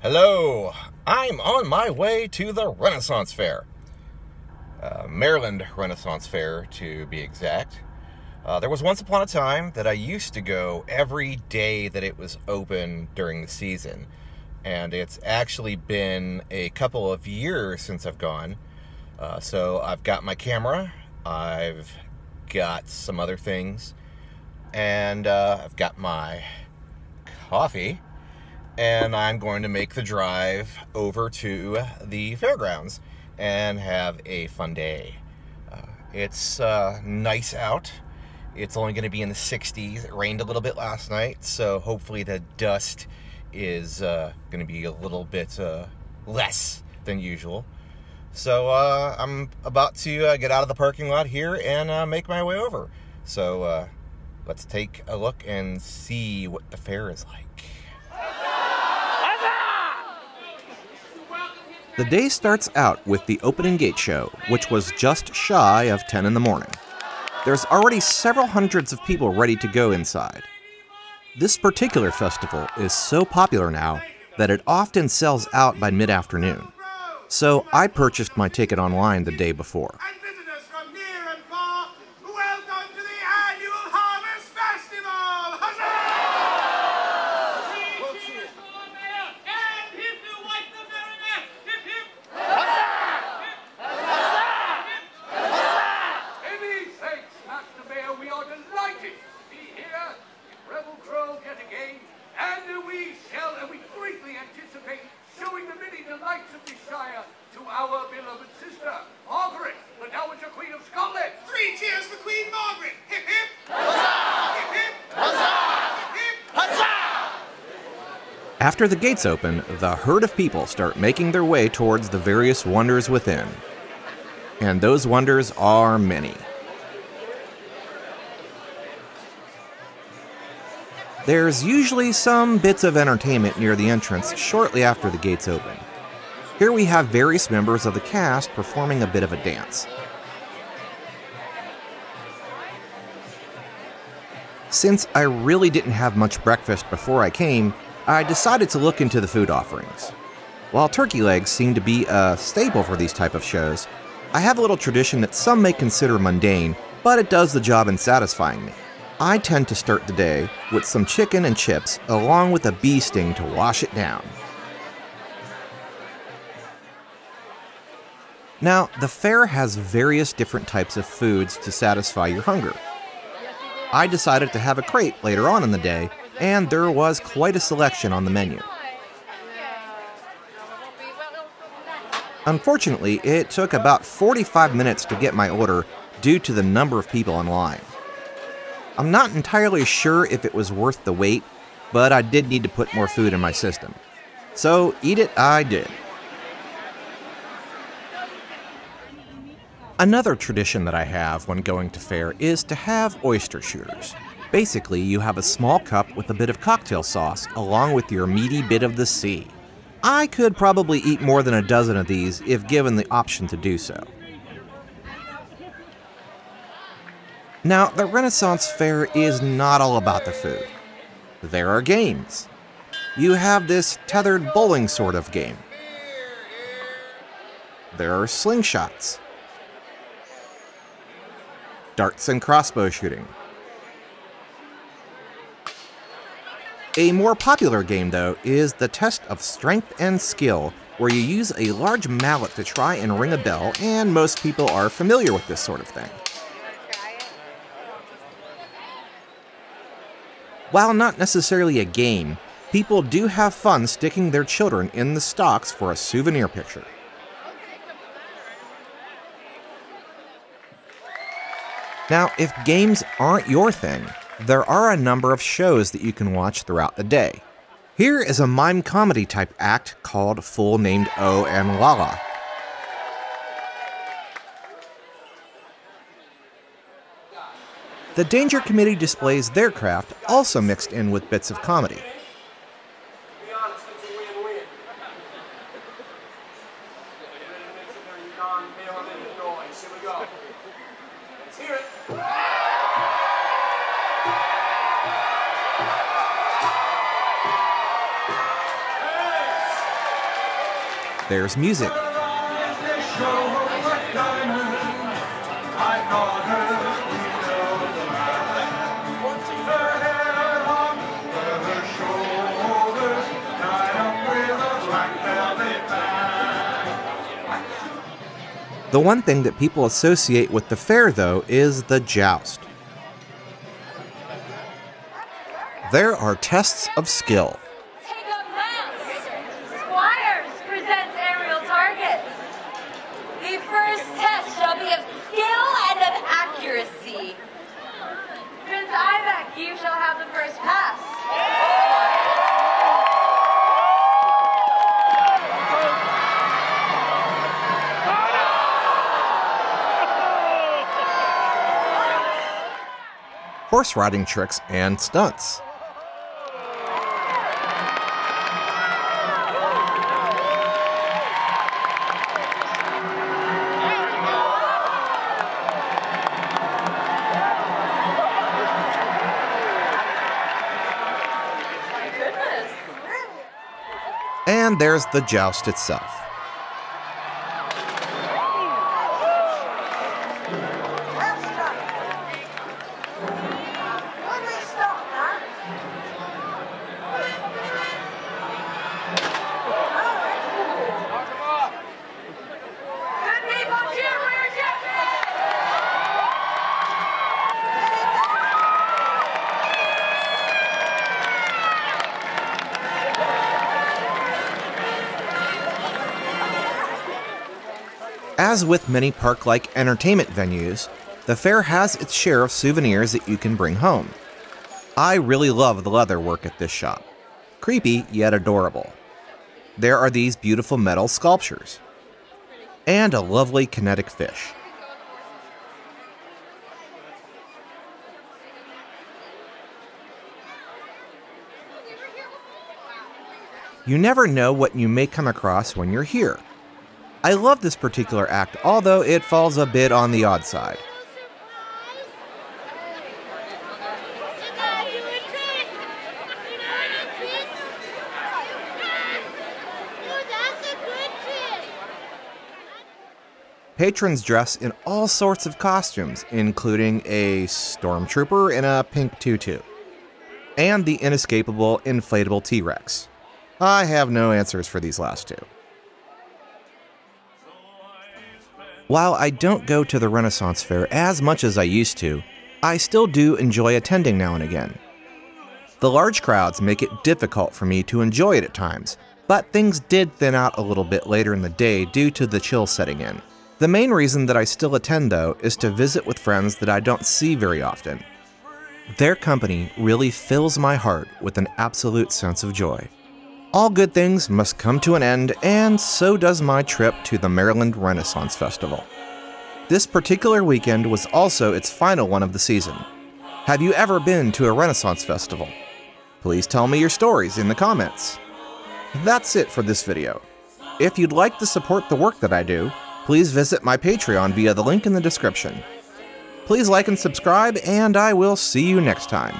Hello, I'm on my way to the Renaissance Fair. Maryland Renaissance Fair, to be exact. There was once upon a time that I used to go every day that it was open during the season. And it's actually been a couple of years since I've gone. So I've got my camera, I've got some other things, and I've got my coffee. And I'm going to make the drive over to the fairgrounds and have a fun day. It's nice out. It's only going to be in the 60s. It rained a little bit last night, so hopefully the dust is going to be a little bit less than usual. So I'm about to get out of the parking lot here and make my way over. So let's take a look and see what the fair is like. The day starts out with the opening gate show, which was just shy of 10 in the morning. There's already several hundreds of people ready to go inside. This particular festival is so popular now that it often sells out by mid-afternoon. So I purchased my ticket online the day before. To our beloved sister, Margaret, the Dowager Queen of Scotland. 3 cheers for Queen Margaret. Hip hip. Huzzah! Hip hip. Huzzah! Hip hip. Huzzah! After the gates open, the herd of people start making their way towards the various wonders within. And those wonders are many. There's usually some bits of entertainment near the entrance shortly after the gates open. Here we have various members of the cast performing a bit of a dance. Since I really didn't have much breakfast before I came, I decided to look into the food offerings. While turkey legs seem to be a staple for these type of shows, I have a little tradition that some may consider mundane, but it does the job in satisfying me. I tend to start the day with some chicken and chips along with a bee sting to wash it down. Now, the fair has various different types of foods to satisfy your hunger. I decided to have a crepe later on in the day, and there was quite a selection on the menu. Unfortunately, it took about 45 minutes to get my order due to the number of people in line. I'm not entirely sure if it was worth the wait, but I did need to put more food in my system. So, eat it I did. Another tradition that I have when going to fair is to have oyster shooters. Basically, you have a small cup with a bit of cocktail sauce along with your meaty bit of the sea. I could probably eat more than a dozen of these if given the option to do so. Now, the Renaissance Fair is not all about the food. There are games. You have this tethered bowling sort of game. There are slingshots. Darts and crossbow shooting. A more popular game, though, is the test of strength and skill, where you use a large mallet to try and ring a bell, and most people are familiar with this sort of thing. While not necessarily a game, people do have fun sticking their children in the stocks for a souvenir picture. Now, if games aren't your thing, there are a number of shows that you can watch throughout the day. Here is a mime comedy type act called Full Named O and Lala. The Danger Committee displays their craft, also mixed in with bits of comedy. there's music. The one thing that people associate with the fair, though, is the joust. There are tests of skill. Take up mounts. Squires presents aerial targets. The first test shall be of skill and of accuracy. Prince Ivac, you shall have the first pass. Horse riding tricks and stunts. And there's the joust itself. As with many park-like entertainment venues, the fair has its share of souvenirs that you can bring home. I really love the leather work at this shop. Creepy, yet adorable. There are these beautiful metal sculptures. And a lovely kinetic fish. You never know what you may come across when you're here. I love this particular act, although it falls a bit on the odd side. Patrons dress in all sorts of costumes, including a stormtrooper in a pink tutu, and the inescapable inflatable T-Rex. I have no answers for these last two. While I don't go to the Renaissance Fair as much as I used to, I still do enjoy attending now and again. The large crowds make it difficult for me to enjoy it at times, but things did thin out a little bit later in the day due to the chill setting in. The main reason that I still attend, though, is to visit with friends that I don't see very often. Their company really fills my heart with an absolute sense of joy. All good things must come to an end, and so does my trip to the Maryland Renaissance Festival. This particular weekend was also its final one of the season. Have you ever been to a Renaissance Festival? Please tell me your stories in the comments. That's it for this video. If you'd like to support the work that I do, please visit my Patreon via the link in the description. Please like and subscribe, and I will see you next time.